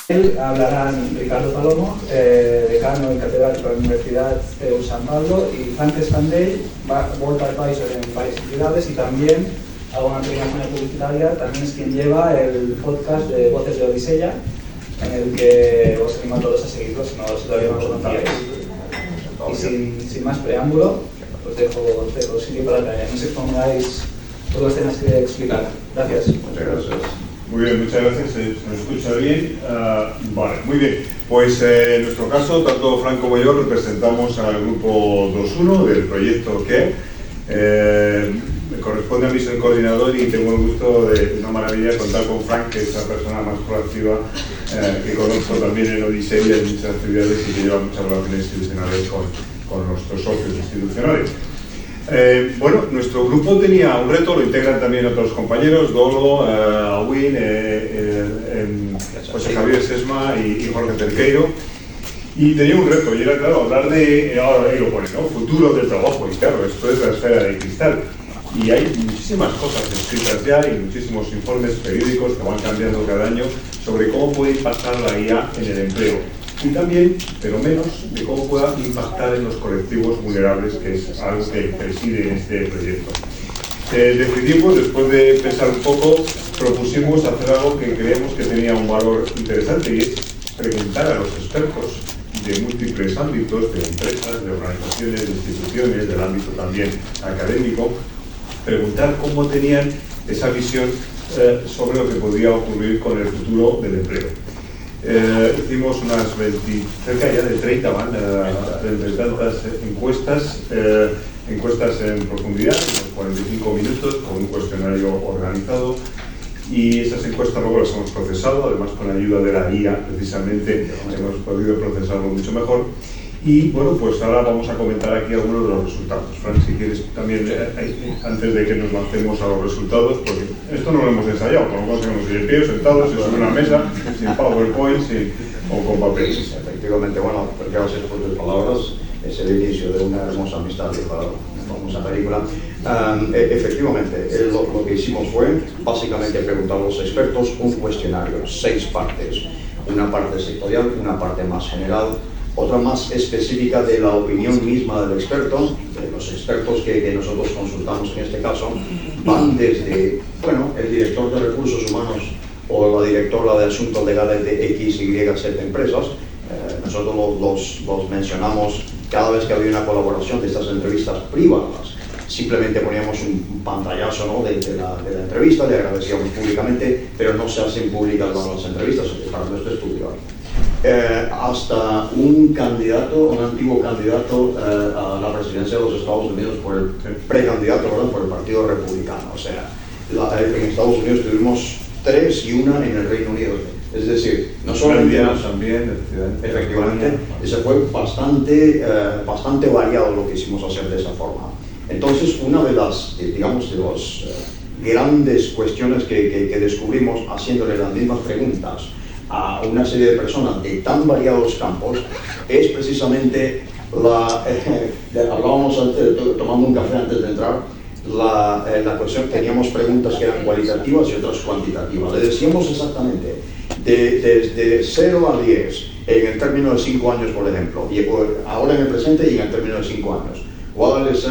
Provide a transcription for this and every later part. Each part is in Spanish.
Hablarán Ricardo Palomo, decano y catedrático de la Universidad de San Pablo, y Frank Spandell, Board Advisor en varias entidades, y también, hago una pequeña cuña publicitaria, también es quien lleva el podcast de Voces de Odisea, en el que os animo a todos a seguirlo si todavía no lo conocíais. Y sin más preámbulo, os dejo sitio para que no se pongáis todas las temas que explicar. Gracias. Muchas gracias. Muy bien, muchas gracias. ¿Se me escucha bien? Vale, muy bien. Pues en nuestro caso, tanto Frank como yo representamos al grupo 2.1 del proyecto CARE. Me corresponde a mí ser coordinador y tengo el gusto de una maravilla contar con Frank, que es la persona más proactiva que conozco también en Odisea y en muchas actividades y que lleva muchas relaciones institucionales con nuestros socios institucionales. Bueno, nuestro grupo tenía un reto, lo integran también otros compañeros, Dolo, Awin, José Javier Sesma y Jorge Cerqueiro. Y tenía un reto, y era, claro, hablar de, ahora ahí lo pone, ¿no? Futuro del trabajo, y claro, esto es la esfera de cristal. Y hay muchísimas cosas escritas ya y muchísimos informes periódicos que van cambiando cada año sobre cómo puede impactar la IA en el empleo. Y también, pero menos, de cómo pueda impactar en los colectivos vulnerables, que es algo que preside este proyecto. Decidimos, después de pensar un poco, propusimos hacer algo que creemos que tenía un valor interesante, y es preguntar a los expertos de múltiples ámbitos, de empresas, de organizaciones, de instituciones, del ámbito también académico, preguntar cómo tenían esa visión sobre lo que podía ocurrir con el futuro del empleo. Hicimos unas 20, cerca ya de 30 de tantas encuestas, encuestas en profundidad, unos 45 minutos, con un cuestionario organizado, y esas encuestas luego las hemos procesado, además con la ayuda de la IA, precisamente hemos podido procesarlo mucho mejor. Y bueno, pues ahora vamos a comentar aquí algunos de los resultados. Frank, si quieres también, antes de que nos lancemos a los resultados, porque esto no lo hemos ensayado, por lo menos hemos de pie, sentados, sobre una mesa, sin PowerPoint, o con papel. Efectivamente, bueno, gracias por tus palabras. Es el inicio de una hermosa amistad para una famosa película. Efectivamente, lo que hicimos fue básicamente preguntar a los expertos un cuestionario, 6 partes. Una parte sectorial, una parte más general, otra más específica de la opinión misma del experto. De los expertos que nosotros consultamos en este caso van desde, bueno, el director de recursos humanos o la directora de asuntos legales de X, Y, Z empresas. Nosotros los mencionamos cada vez que había una colaboración de estas entrevistas privadas. Simplemente poníamos un pantallazo, ¿no?, de la entrevista, le agradecíamos públicamente, pero no se hacen públicas las entrevistas, para nuestro estudio. Hasta un antiguo candidato a la presidencia de los Estados Unidos, por el precandidato, ¿verdad?, por el Partido Republicano. O sea, en Estados Unidos tuvimos 3 y una en el Reino Unido. Es decir, no solamente también, efectivamente, eso fue bastante variado lo que hicimos hacer de esa forma. Entonces, una de las, digamos, de las grandes cuestiones que descubrimos haciéndole las mismas preguntas a una serie de personas de tan variados campos es precisamente hablábamos antes, tomando un café antes de entrar, la cuestión, teníamos preguntas que eran cualitativas y otras cuantitativas. Le decíamos exactamente desde 0 a 10 en el término de 5 años, por ejemplo, y ahora en el presente y en el término de 5 años. ¿Cuál es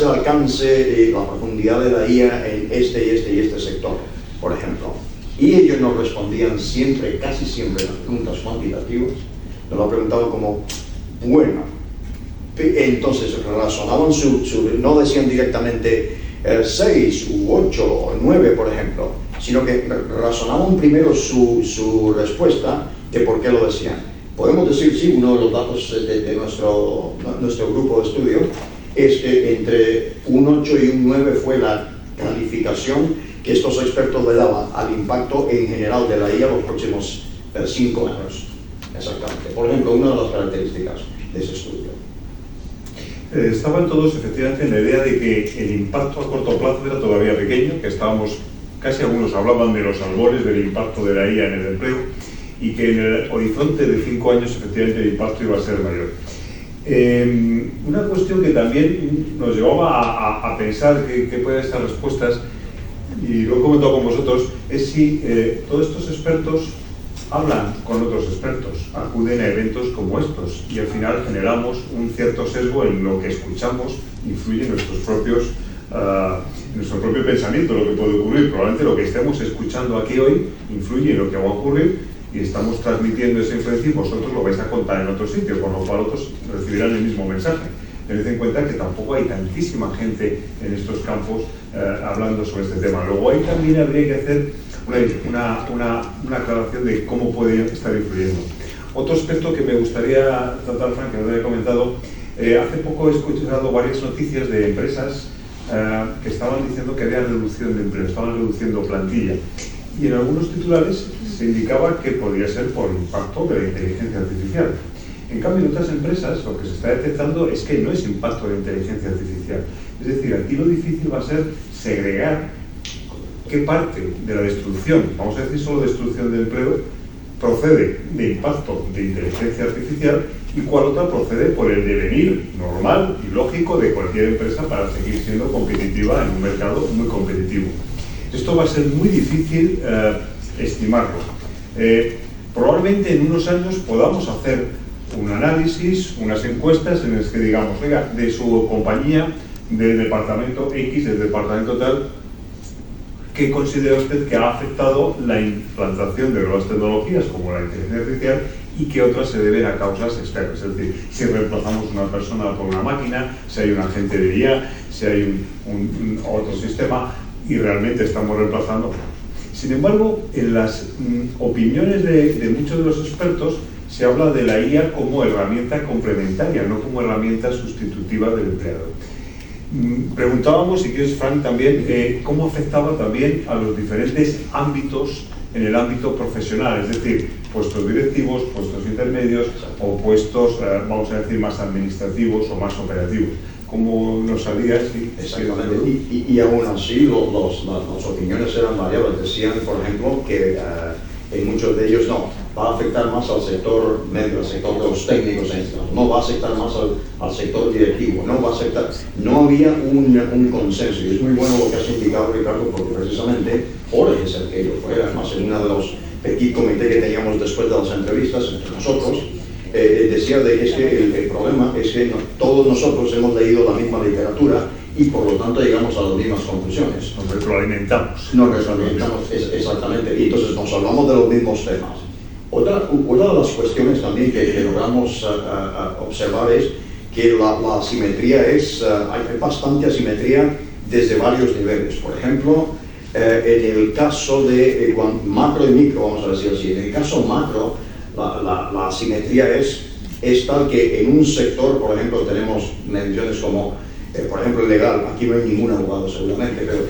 el alcance y la profundidad de la IA en este sector, por ejemplo? Y ellos nos respondían siempre, casi siempre, las preguntas cuantitativas. Nos lo preguntaban como, bueno, entonces razonaban no decían directamente 6 u 8 o 9, por ejemplo, sino que razonaban primero su respuesta de por qué lo decían. Podemos decir, sí, uno de los datos de nuestro grupo de estudio es que entre un 8 y un 9 fue la calificación que estos expertos le daban al impacto en general de la IA los próximos 5 años. Exactamente. Por ejemplo, una de las características de ese estudio. Estaban todos efectivamente en la idea de que el impacto a corto plazo era todavía pequeño, que estábamos, casi algunos hablaban de los albores del impacto de la IA en el empleo, y que en el horizonte de 5 años efectivamente el impacto iba a ser mayor. Una cuestión que también nos llevaba a pensar que pueden estas respuestas y lo he comentado con vosotros, es si todos estos expertos hablan con otros expertos, acuden a eventos como estos y al final generamos un cierto sesgo en lo que escuchamos, influye en nuestro propio pensamiento, lo que puede ocurrir. Probablemente lo que estemos escuchando aquí hoy influye en lo que va a ocurrir y estamos transmitiendo esa influencia y vosotros lo vais a contar en otro sitio, con lo cual otros recibirán el mismo mensaje. Tened en cuenta que tampoco hay tantísima gente en estos campos hablando sobre este tema. Luego ahí también habría que hacer una aclaración de cómo puede estar influyendo. Otro aspecto que me gustaría tratar, Frank, que no había comentado, hace poco he escuchado varias noticias de empresas que estaban diciendo que había reducción de empleo, estaban reduciendo plantilla. Y en algunos titulares se indicaba que podría ser por impacto de la inteligencia artificial. En cambio, en otras empresas lo que se está detectando es que no es impacto de la inteligencia artificial. Es decir, aquí lo difícil va a ser segregar qué parte de la destrucción, vamos a decir solo destrucción de empleo, procede de impacto de inteligencia artificial y cuál otra procede por el devenir normal y lógico de cualquier empresa para seguir siendo competitiva en un mercado muy competitivo. Esto va a ser muy difícil estimarlo. Probablemente en unos años podamos hacer un análisis, unas encuestas en las que digamos, oiga, de su compañía, del departamento X, del departamento tal, ¿qué considera usted que ha afectado la implantación de nuevas tecnologías como la inteligencia artificial y qué otras se deben a causas externas? Es decir, si reemplazamos una persona por una máquina, si hay un agente de IA, si hay otro sistema y realmente estamos reemplazando. Sin embargo, en las opiniones de muchos de los expertos se habla de la IA como herramienta complementaria, no como herramienta sustitutiva del empleado. Preguntábamos, si quieres, Frank, también cómo afectaba también a los diferentes ámbitos en el ámbito profesional, es decir, puestos directivos, puestos intermedios o puestos, vamos a decir, más administrativos o más operativos. ¿Cómo nos salía? Sí, exactamente. Y aún así, las opiniones eran variables. Decían, por ejemplo, que en muchos de ellos va a afectar más al sector medio, al sector de los técnicos, no va a afectar más al sector directivo, no va a afectar. No había un consenso, y es muy bueno lo que has indicado, Ricardo, porque precisamente Jorge Cerqueiro fue, además, en uno de los petit comités que teníamos después de las entrevistas entre nosotros, decía de que, es que el problema es que todos nosotros hemos leído la misma literatura y por lo tanto llegamos a las mismas conclusiones. Nos retroalimentamos. Nos retroalimentamos, exactamente, y entonces nos hablamos de los mismos temas. Otra de las cuestiones también que logramos observar es que la asimetría hay bastante asimetría desde varios niveles. Por ejemplo, en el caso de macro y micro, vamos a decir así, en el caso macro, la asimetría es tal que en un sector, por ejemplo, tenemos mediciones como, por ejemplo, el legal. Aquí no hay ningún abogado seguramente, pero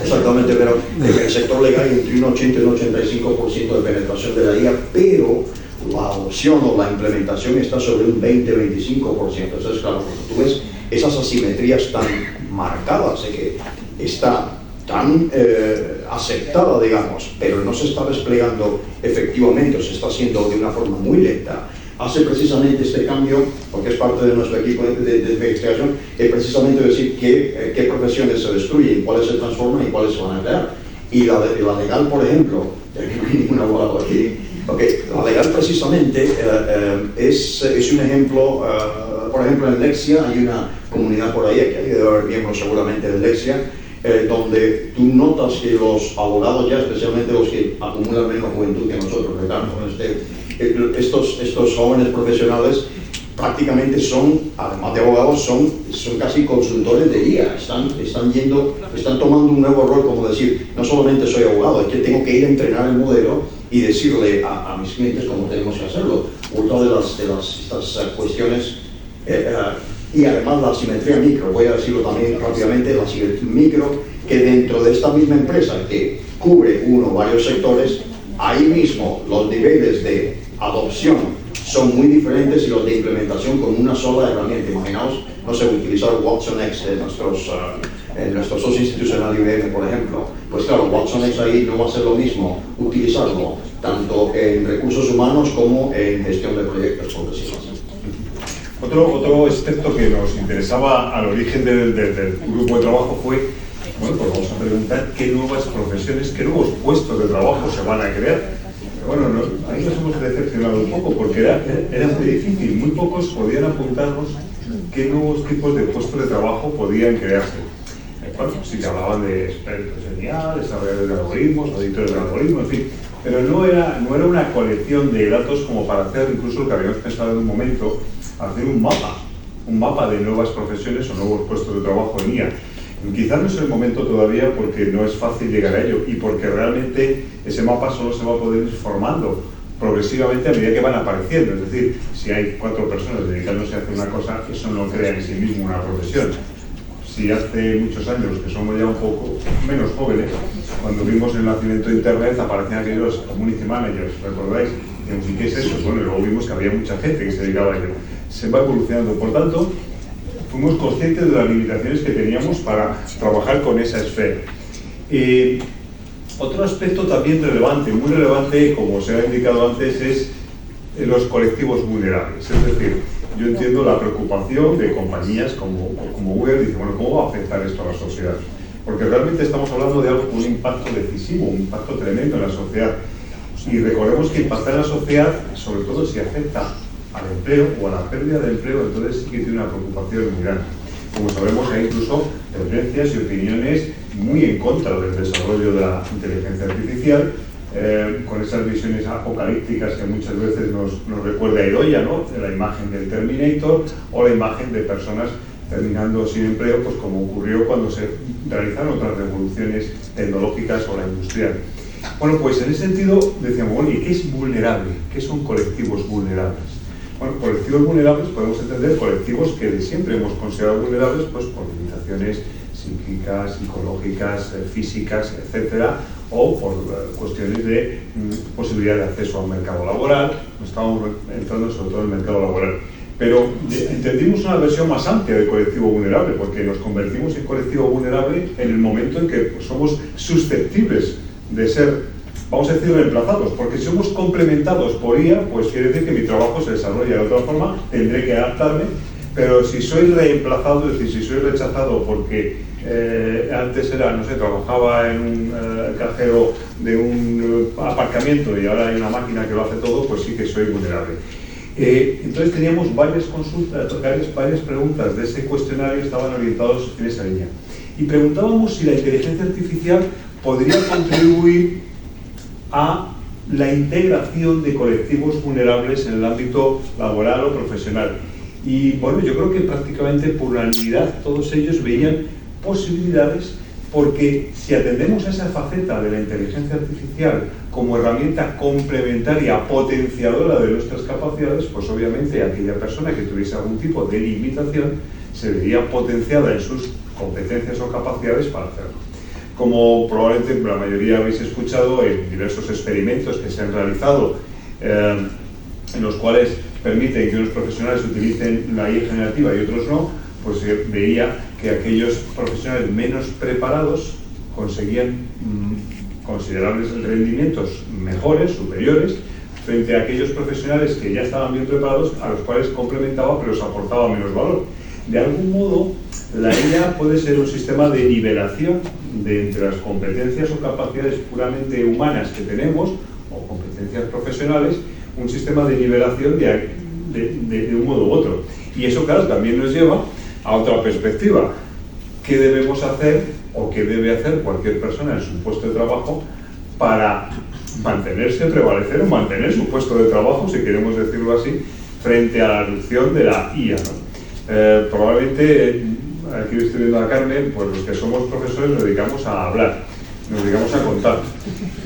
exactamente, pero en el sector legal hay entre un 80 y un 85% de penetración de la IA, pero la adopción o la implementación está sobre un 20-25%. Entonces, claro, cuando tú ves esas asimetrías tan marcadas, de que está tan aceptada, digamos, pero no se está desplegando efectivamente, o se está haciendo de una forma muy lenta, hace precisamente este cambio, porque es parte de nuestro equipo de investigación, es precisamente decir qué profesiones se destruyen, cuáles se transforman y cuáles se van a crear. Y la legal, por ejemplo, ya que no hay ningún abogado aquí, la legal precisamente es un ejemplo. Por ejemplo, en Lexia hay una comunidad por ahí, que hay de haber miembros seguramente de Lexia, donde tú notas que los abogados, ya especialmente los que acumulan menos juventud que nosotros, estos jóvenes profesionales prácticamente son, además de abogados, son casi consultores de IA, están tomando un nuevo rol, como decir, no solamente soy abogado, es que tengo que ir a entrenar el modelo y decirle a mis clientes cómo tenemos que hacerlo. Otra de estas cuestiones, y además la asimetría micro, voy a decirlo también rápidamente, la asimetría micro, que dentro de esta misma empresa que cubre uno o varios sectores, ahí mismo los niveles de adopción son muy diferentes y los de implementación con una sola herramienta. Imaginaos, no sé, utilizar Watson X de nuestro socio institucional IBM, por ejemplo. Pues claro, Watson X ahí no va a ser lo mismo utilizarlo tanto en recursos humanos como en gestión de proyectos, por decirlo así. Otro aspecto que nos interesaba al origen del grupo de trabajo fue Bueno, pues vamos a preguntar qué nuevas profesiones, qué nuevos puestos de trabajo se van a crear. Pero bueno, ahí nos hemos decepcionado un poco porque era muy difícil, muy pocos podían apuntarnos qué nuevos tipos de puestos de trabajo podían crearse. Bueno, sí que hablaban de expertos en IA, desarrolladores de algoritmos, auditores de algoritmos, en fin, pero no era una colección de datos como para hacer incluso lo que habíamos pensado en un momento, hacer un mapa de nuevas profesiones o nuevos puestos de trabajo en IA. Quizás no es el momento todavía porque no es fácil llegar a ello y porque realmente ese mapa solo se va a poder ir formando progresivamente a medida que van apareciendo. Es decir, si hay 4 personas dedicándose a hacer una cosa, eso no crea en sí mismo una profesión. Si hace muchos años, que somos ya un poco menos jóvenes, cuando vimos el nacimiento de Internet aparecían aquellos community managers, ¿recordáis? ¿Y qué es eso? Bueno, y luego vimos que había mucha gente que se dedicaba a ello. Se va evolucionando, por tanto, fuimos conscientes de las limitaciones que teníamos para trabajar con esa esfera. Otro aspecto también relevante, muy relevante, como se ha indicado antes, es los colectivos vulnerables. Es decir, yo entiendo la preocupación de compañías como Google, dice, bueno, ¿cómo va a afectar esto a la sociedad? Porque realmente estamos hablando de algo con un impacto decisivo, un impacto tremendo en la sociedad. Y recordemos que impactar en la sociedad, sobre todo si afecta al empleo o a la pérdida de empleo, entonces sí que tiene una preocupación muy grande. Como sabemos, hay incluso tendencias y opiniones muy en contra del desarrollo de la inteligencia artificial, con esas visiones apocalípticas que muchas veces nos recuerda a Idoia, ¿no? La imagen del Terminator o la imagen de personas terminando sin empleo, pues como ocurrió cuando se realizaron otras revoluciones tecnológicas o la industrial. Bueno, pues en ese sentido decíamos, bueno, ¿y qué es vulnerable? ¿Qué son colectivos vulnerables? Bueno, colectivos vulnerables podemos entender colectivos que de siempre hemos considerado vulnerables pues por limitaciones psíquicas, psicológicas, físicas, etcétera, o por cuestiones de posibilidad de acceso a un mercado laboral. Estamos entrando sobre todo en el mercado laboral. Pero entendimos una versión más amplia de colectivo vulnerable, porque nos convertimos en colectivo vulnerable en el momento en que pues, somos susceptibles de ser, vamos a decir, reemplazados, porque si somos complementados por IA, pues quiere decir que mi trabajo se desarrolla de otra forma, tendré que adaptarme, pero si soy reemplazado, es decir, si soy rechazado porque antes era, no sé, trabajaba en un cajero de un aparcamiento y ahora hay una máquina que lo hace todo, pues sí que soy vulnerable. Entonces teníamos varias consultas, varias preguntas de ese cuestionario estaban orientados en esa línea. Y preguntábamos si la inteligencia artificial podría contribuir a la integración de colectivos vulnerables en el ámbito laboral o profesional. Y bueno, yo creo que prácticamente por unanimidad todos ellos veían posibilidades, porque si atendemos a esa faceta de la inteligencia artificial como herramienta complementaria, potenciadora de nuestras capacidades, pues obviamente aquella persona que tuviese algún tipo de limitación se vería potenciada en sus competencias o capacidades para hacerlo. Como probablemente la mayoría habéis escuchado en diversos experimentos que se han realizado, en los cuales permiten que unos profesionales utilicen la IA generativa y otros no, pues se veía que aquellos profesionales menos preparados conseguían considerables rendimientos mejores, superiores, frente a aquellos profesionales que ya estaban bien preparados, a los cuales complementaba pero les aportaba menos valor. De algún modo, la IA puede ser un sistema de nivelación entre las competencias o capacidades puramente humanas que tenemos, o competencias profesionales, un sistema de nivelación de un modo u otro. Y eso, claro, también nos lleva a otra perspectiva. ¿Qué debemos hacer o qué debe hacer cualquier persona en su puesto de trabajo para mantenerse, prevalecer o mantener su puesto de trabajo, si queremos decirlo así, frente a la reducción de la IA, ¿no? Probablemente, aquí estoy viendo a Carmen, pues los que somos profesores nos dedicamos a hablar, nos dedicamos a contar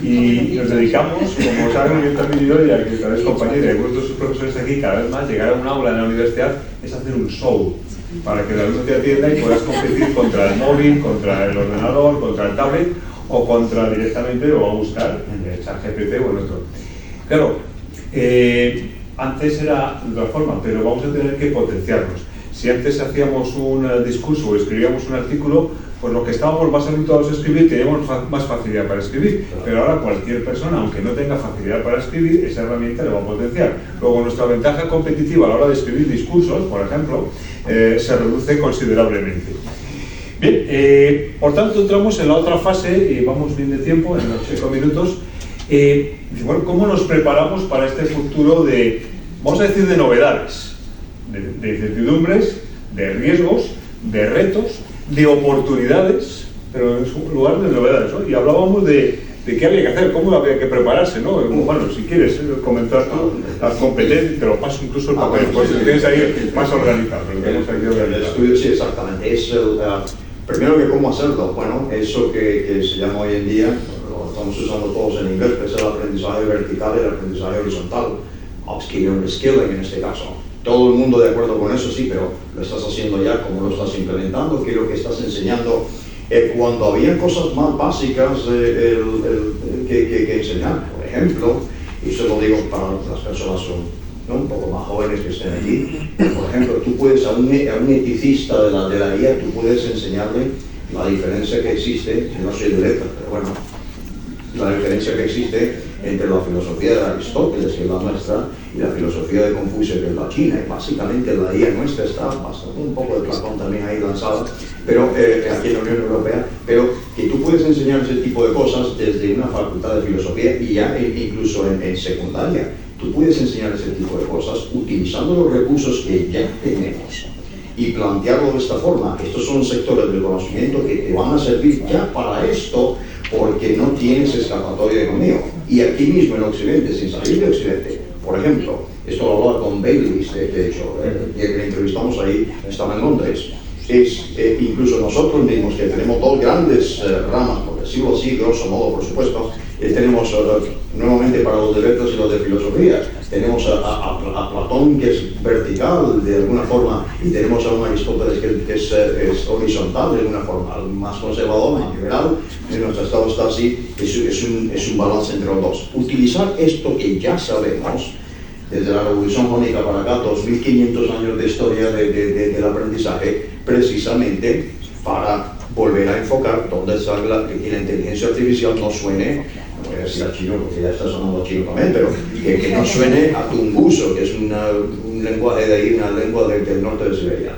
y nos dedicamos, como saben también yo, ya que tal vez compañeros y algunos de sus profesores aquí, cada vez más llegar a un aula en la universidad es hacer un show para que el alumno te atienda y puedas competir contra el móvil, contra el ordenador, contra el tablet o contra directamente lo va a buscar en el ChatGPT o en otro. Claro, antes era de otra forma, pero vamos a tener que potenciarnos. Si antes hacíamos un discurso o escribíamos un artículo, pues los que estábamos más habituados a escribir teníamos más facilidad para escribir, pero ahora cualquier persona, aunque no tenga facilidad para escribir, esa herramienta le va a potenciar. Luego nuestra ventaja competitiva a la hora de escribir discursos, por ejemplo, se reduce considerablemente. Bien, por tanto entramos en la otra fase, vamos bien de tiempo, en los 5 minutos. Bueno, ¿cómo nos preparamos para este futuro de, vamos a decir, de novedades, de incertidumbres, de riesgos, de retos, de oportunidades, pero en lugar de novedades, ¿no? Y hablábamos de qué había que hacer, cómo había que prepararse, ¿no? Bueno, si quieres comentar las competencias, te lo paso incluso el papel, pues si tienes ahí más organizado. El estudio, sí, exactamente. Es primero que cómo hacerlo. Bueno, eso que se llama hoy en día, lo estamos usando todos en inglés, que es el aprendizaje vertical y el aprendizaje horizontal. Upskilling, reskilling en este caso. Todo el mundo de acuerdo con eso, sí, pero lo estás haciendo ya, cómo lo estás implementando, qué es lo que estás enseñando. Cuando había cosas más básicas que enseñar, por ejemplo, y eso lo digo para las personas ¿no? un poco más jóvenes que estén aquí, por ejemplo, tú puedes a un eticista de la IA, tú puedes enseñarle la diferencia que existe, yo no soy de letras, pero bueno, la diferencia que existe entre la filosofía de Aristóteles, que es la nuestra, y la filosofía de Confucio, que es la china, y básicamente la IA nuestra está bastante, un poco de Platón también ahí lanzada, pero aquí en la Unión Europea, pero que tú puedes enseñar ese tipo de cosas desde una facultad de filosofía y ya incluso en secundaria. Tú puedes enseñar ese tipo de cosas utilizando los recursos que ya tenemos y plantearlo de esta forma. Estos son sectores del conocimiento que te van a servir ya para esto, porque no tienes escapatoria de mío. Y aquí mismo en Occidente, sin salir de Occidente, por ejemplo, esto lo hablaba con Bailey, de hecho, que entrevistamos ahí, estaba en Londres, es incluso nosotros mismos, que tenemos dos grandes ramas, por decirlo así, grosso modo, por supuesto, tenemos nuevamente para los de letras y los de filosofía, tenemos a Platón, que es vertical de alguna forma, y tenemos a un Aristóteles que es horizontal de alguna forma, más conservador en general. En nuestro estado está así, es un balance entre los dos. Utilizar esto que ya sabemos, desde la Revolución Jónica para acá, 2500 años de historia del aprendizaje, precisamente para volver a enfocar donde salga que la inteligencia artificial no suene, no voy a decir a chino porque ya está sonando chino también, pero que no suene a tunguso, que es un lenguaje de ahí, una lengua del norte de Siberia.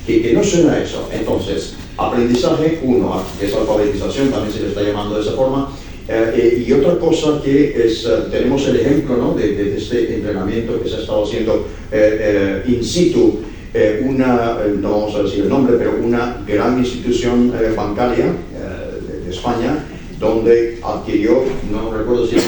Que no suena a eso. Entonces, aprendizaje, uno, que es alfabetización, también se le está llamando de esa forma. Y otra cosa que es, tenemos el ejemplo, ¿no? de este entrenamiento que se ha estado haciendo in situ, no vamos a decir el nombre, pero una gran institución bancaria de España, donde adquirió, no recuerdo si es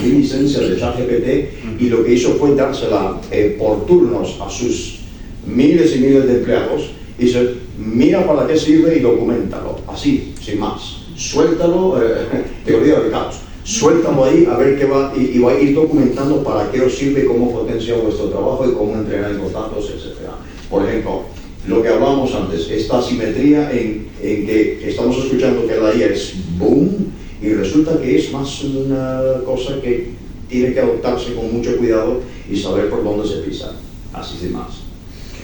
licencia de ChatGPT, y lo que hizo fue dársela por turnos a sus miles y miles de empleados, y dice, mira para qué sirve y documentalo, así, sin más. Suéltalo, teoría del caos, suéltalo ahí a ver qué va, y va a ir documentando para qué os sirve, cómo potencia vuestro trabajo y cómo entrenar los datos, etc. Por ejemplo, lo que hablábamos antes, esta asimetría en que estamos escuchando que la IA es boom, y resulta que es más una cosa que tiene que adoptarse con mucho cuidado y saber por dónde se pisa, así sin más.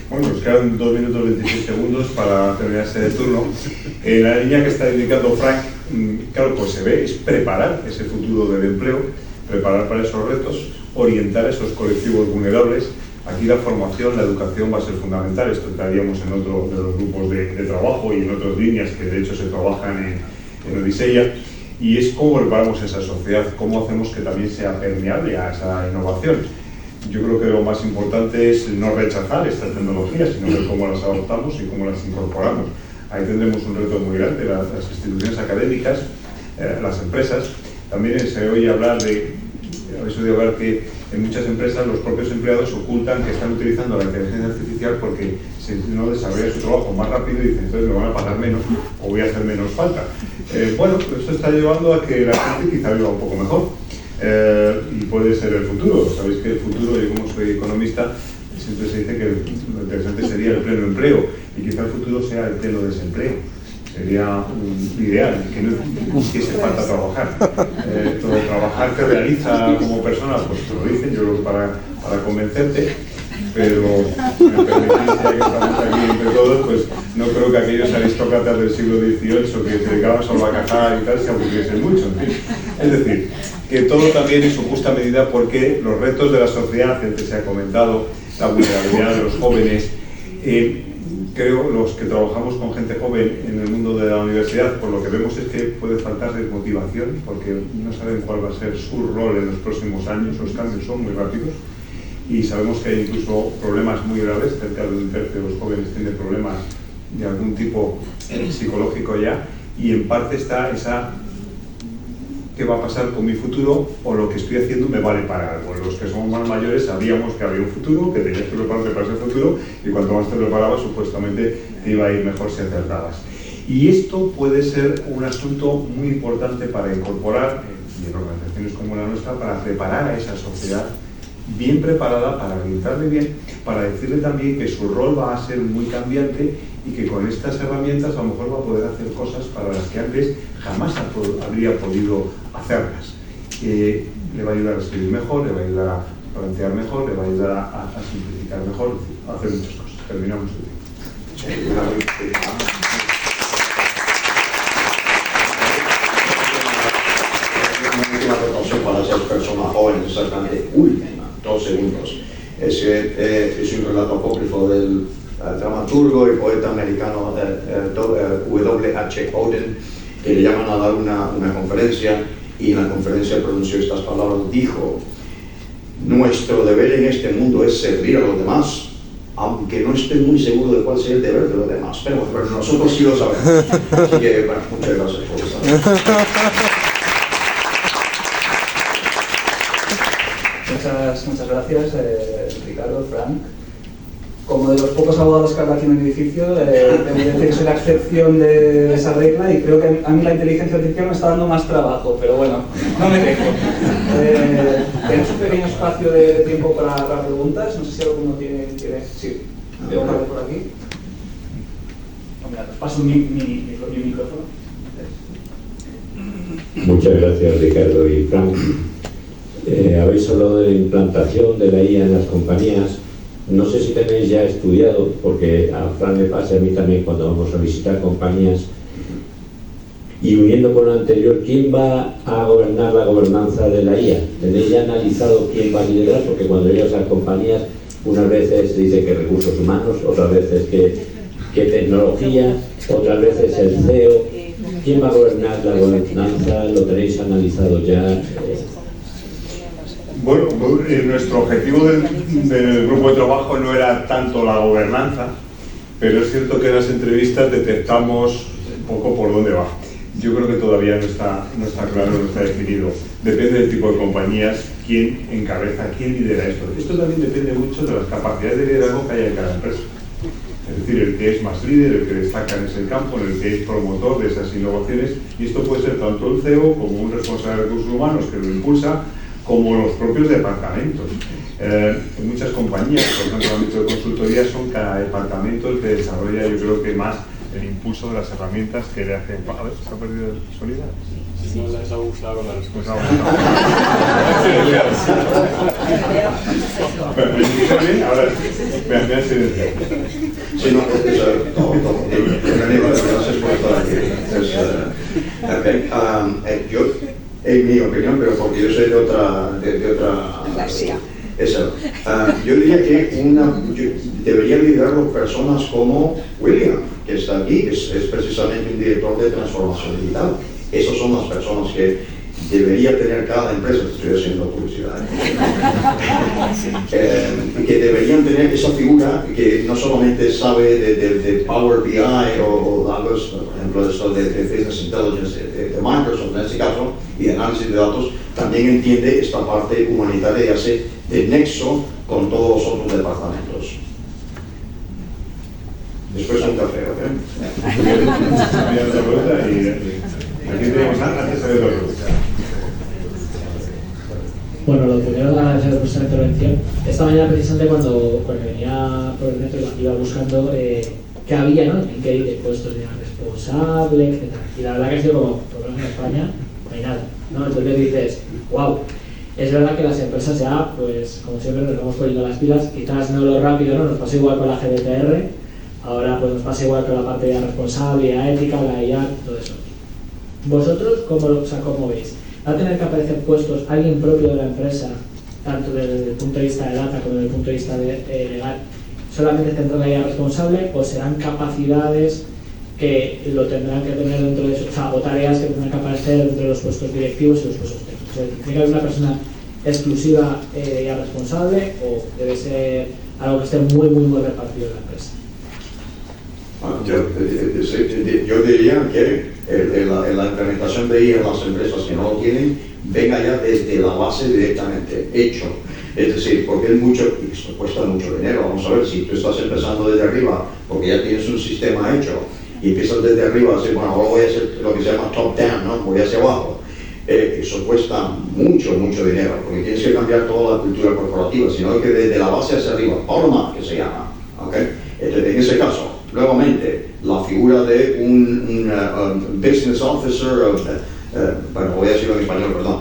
Bueno, nos quedan 2 minutos 26 segundos para terminar este turno. La línea que está indicando Frank, claro, pues se ve, es preparar ese futuro del empleo, preparar para esos retos, orientar a esos colectivos vulnerables. Aquí la formación, la educación va a ser fundamental. Esto traeríamos en otro de los grupos de trabajo y en otras líneas que de hecho se trabajan en Odiseya. Y es cómo preparamos esa sociedad, cómo hacemos que también sea permeable a esa innovación. Yo creo que lo más importante es no rechazar estas tecnologías, sino ver cómo las adoptamos y cómo las incorporamos. Ahí tendremos un reto muy grande, las instituciones académicas, las empresas. También se oye hablar que en muchas empresas los propios empleados ocultan que están utilizando la inteligencia artificial porque si no desarrollan su trabajo más rápido y dicen, entonces me van a pagar menos o voy a hacer menos falta. Bueno, pues esto está llevando a que la gente quizá viva un poco mejor. Y puede ser el futuro. Sabéis que el futuro, yo como soy economista, siempre se dice que lo interesante sería el pleno empleo y quizá el futuro sea el pleno desempleo. Sería ideal, que no hiciese falta trabajar. Todo trabajar te realiza como persona, pues te lo dicen, yo creo que para convencerte, pero me permitís, ya que estamos aquí entre todos, pues no creo que aquellos aristócratas del siglo XVIII que se dedicaban solo a cazar y tal se aburriesen mucho, en fin. Es decir, que todo también en su justa medida, porque los retos de la sociedad, antes se ha comentado, la vulnerabilidad de los jóvenes, creo, los que trabajamos con gente joven en el mundo de la universidad, por lo que vemos es que puede faltarles motivación, porque no saben cuál va a ser su rol en los próximos años, los cambios son muy rápidos, y sabemos que hay incluso problemas muy graves, cerca de un tercio de los jóvenes tiene problemas de algún tipo psicológico ya, y en parte está esa qué va a pasar con mi futuro o lo que estoy haciendo me vale para algo. Los que somos más mayores sabíamos que había un futuro, que tenías que prepararte para ese futuro, y cuanto más te preparabas, supuestamente te iba a ir mejor si acertabas. Y esto puede ser un asunto muy importante para incorporar en organizaciones como la nuestra, para preparar a esa sociedad bien preparada, para orientarle bien, para decirle también que su rol va a ser muy cambiante y que con estas herramientas a lo mejor va a poder hacer cosas para las que antes jamás habría podido hacerlas. Le va a ayudar a escribir mejor, le va a ayudar a plantear mejor, le va a ayudar a simplificar mejor, a hacer muchas cosas. Terminamos el tiempo. Una última precaución para esas personas jóvenes, exactamente, última, 2 segundos. Es que es un relato apócrifo del dramaturgo y poeta americano W.H. Auden, que le llaman a dar una conferencia, y en la conferencia pronunció estas palabras, dijo: nuestro deber en este mundo es servir a los demás, aunque no estoy muy seguro de cuál sea el deber de los demás, pero nosotros sí lo sabemos. Así que, bueno, muchas gracias por estar. Muchas gracias, Ricardo, Frank. Como de los pocos abogados que habrá aquí en el edificio, debo decir que soy la excepción de esa regla, y creo que a mí la inteligencia artificial me está dando más trabajo, pero bueno, no me quejo. Tenemos un pequeño espacio de tiempo para preguntas, no sé si alguno tiene... Sí, veo una vez por aquí. Mira, os paso mi micrófono. Muchas gracias, Ricardo y Frank. Habéis hablado de la implantación de la IA en las compañías. No sé si tenéis ya estudiado, porque a Fran le pasa, a mí también, cuando vamos a visitar compañías, y uniendo con lo anterior, ¿quién va a gobernar la gobernanza de la IA? ¿Tenéis ya analizado quién va a liderar? Porque cuando llegas a las compañías, unas veces se dice que recursos humanos, otras veces que tecnología, otras veces el CEO. ¿Quién va a gobernar la gobernanza? ¿Lo tenéis analizado ya? Bueno, nuestro objetivo del grupo de trabajo no era tanto la gobernanza, pero es cierto que en las entrevistas detectamos un poco por dónde va. Yo creo que todavía no está claro, no está definido. Depende del tipo de compañías, quién encabeza, quién lidera esto. Esto también depende mucho de las capacidades de liderazgo que haya en cada empresa. Es decir, el que es más líder, el que destaca en ese campo, el que es promotor de esas innovaciones, y esto puede ser tanto el CEO como un responsable de recursos humanos que lo impulsa, como los propios departamentos. En muchas compañías, por ejemplo, en el ámbito de consultoría, son cada departamento el que desarrolla, yo creo que más, el impulso de las herramientas que le hacen... A ver, ¿se ha perdido el sonido? Si no les ha gustado la respuesta. ¿Me escuchan bien? Ahora, me han silenciado. Sí, no, gracias por estar aquí. Yo, en mi opinión, pero porque yo soy de otra yo diría que debería liderarlo personas como William, que está aquí, es precisamente un director de transformación digital. Esas son las personas que debería tener cada empresa, estoy haciendo publicidad, que deberían tener esa figura que no solamente sabe de Power BI o algo, por ejemplo, eso de Business Intelligence de Microsoft en este caso, y de análisis de datos, también entiende esta parte humanitaria y hace de nexo con todos los otros departamentos. Después un café, ¿ok? Aquí tenemos antes de verlo. Bueno, lo primero, agradecer por esta intervención. Esta mañana, precisamente, cuando venía por el metro, iba buscando qué había, ¿no? En LinkedIn de puestos de responsable, etc. Y la verdad que ha sido como, por lo menos en España, no hay nada, ¿no? Entonces dices, wow, es verdad que las empresas ya, pues, como siempre, nos vamos poniendo las pilas, quizás no lo rápido, ¿no? Nos pasa igual con la GDPR, ahora pues nos pasa igual con la parte de responsabilidad ética, la IA, todo eso. ¿Vosotros cómo veis? ¿Va a tener que aparecer puestos alguien propio de la empresa, tanto desde el punto de vista de data como desde el punto de vista legal, solamente centrar la IA responsable o serán capacidades que lo tendrán que tener dentro de eso, o sea, o tareas que tendrán que aparecer dentro de los puestos directivos y los puestos técnicos? O sea, ¿tiene que haber una persona exclusiva de IA responsable o debe ser algo que esté muy repartido en la empresa? Yo diría que la implementación de IA en las empresas que no lo tienen venga ya desde la base directamente, hecho. Es decir, porque esto cuesta mucho dinero. Vamos a ver, si tú estás empezando desde arriba, porque ya tienes un sistema hecho, y empiezas desde arriba, así, bueno, ahora voy a hacer lo que se llama top down, ¿no? Voy hacia abajo. Eso cuesta mucho dinero, porque tienes que cambiar toda la cultura corporativa, sino que desde la base hacia arriba, bottom-up, que se llama. ¿Okay? En ese caso, nuevamente, la figura de un business officer, bueno, voy a decirlo en español, perdón,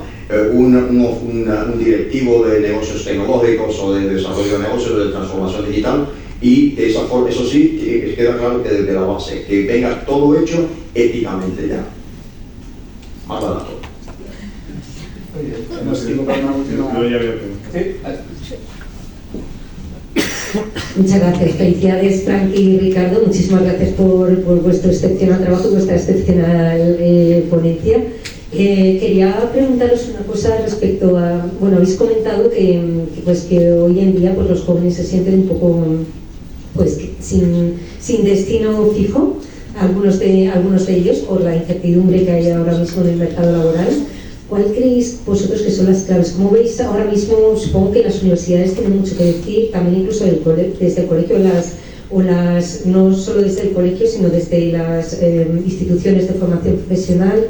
un directivo de negocios tecnológicos o de desarrollo de negocios, de transformación digital, y de esa forma, eso sí, queda claro que desde la base, que venga todo hecho éticamente ya. Más barato. Oye, nos tiempo para una última... Yo ya había Sí, Muchas gracias, felicidades Frank y Ricardo, muchísimas gracias por vuestro excepcional trabajo y vuestra excepcional ponencia. Quería preguntaros una cosa respecto a, bueno, habéis comentado que hoy en día pues los jóvenes se sienten un poco pues sin destino fijo, algunos de ellos, por la incertidumbre que hay ahora mismo en el mercado laboral. ¿Cuál creéis vosotros que son las claves? Como veis ahora mismo, supongo que las universidades tienen mucho que decir, también incluso desde el colegio, no solo desde el colegio, sino desde las instituciones de formación profesional.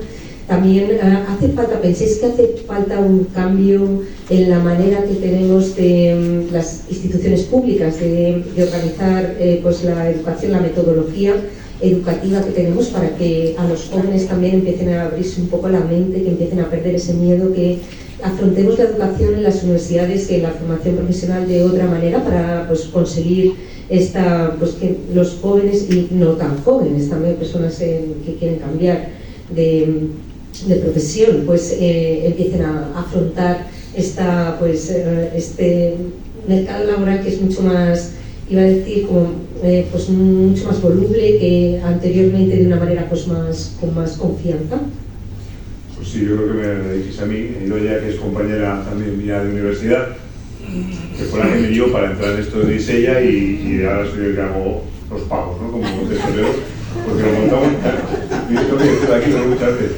También hace falta, ¿pensáis que hace falta un cambio en la manera que tenemos de las instituciones públicas de organizar pues la educación, la metodología educativa que tenemos para que a los jóvenes también empiecen a abrirse un poco la mente, que empiecen a perder ese miedo, que afrontemos la educación en las universidades y en la formación profesional de otra manera para pues conseguir pues que los jóvenes y no tan jóvenes, también personas que quieren cambiar de profesión, pues empiecen a afrontar este mercado laboral que es mucho más, iba a decir, pues mucho más voluble que anteriormente, de una manera pues con más confianza. Pues sí, yo creo que me dijiste a mí, Idoia, que es compañera también mía de universidad, que fue la que me dio para entrar en esto de Isella y ahora soy el que hago los pagos, ¿no? Como tesorero, porque lo montamos, y esto que estoy aquí muchas veces.